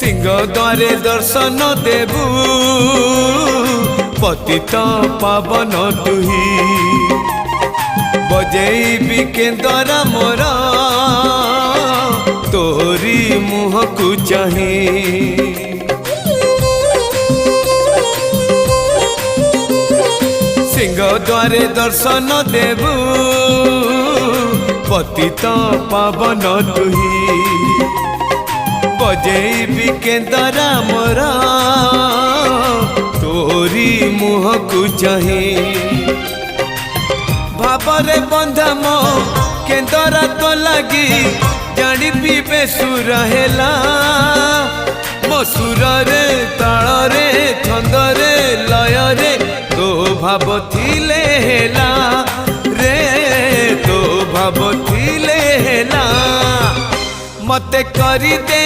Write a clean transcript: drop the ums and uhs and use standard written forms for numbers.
सिंह द्वारे दर्शन देबू पतित पावन तुही बजेबी केंद्र मोर तोरी मुह को चाही सिंह द्वारे दर्शन देबू पतित पावन तुही बजेबी केंद्र मोर तोरी मुह को चाही भावरे बंधा मो केंद्र तो लगी जानी पीबे सुर हेला मो सुर रे ताल रे छंद रे लय रे तो भाव थिले हेला रे तो भाव थिले हेला मते करी दे।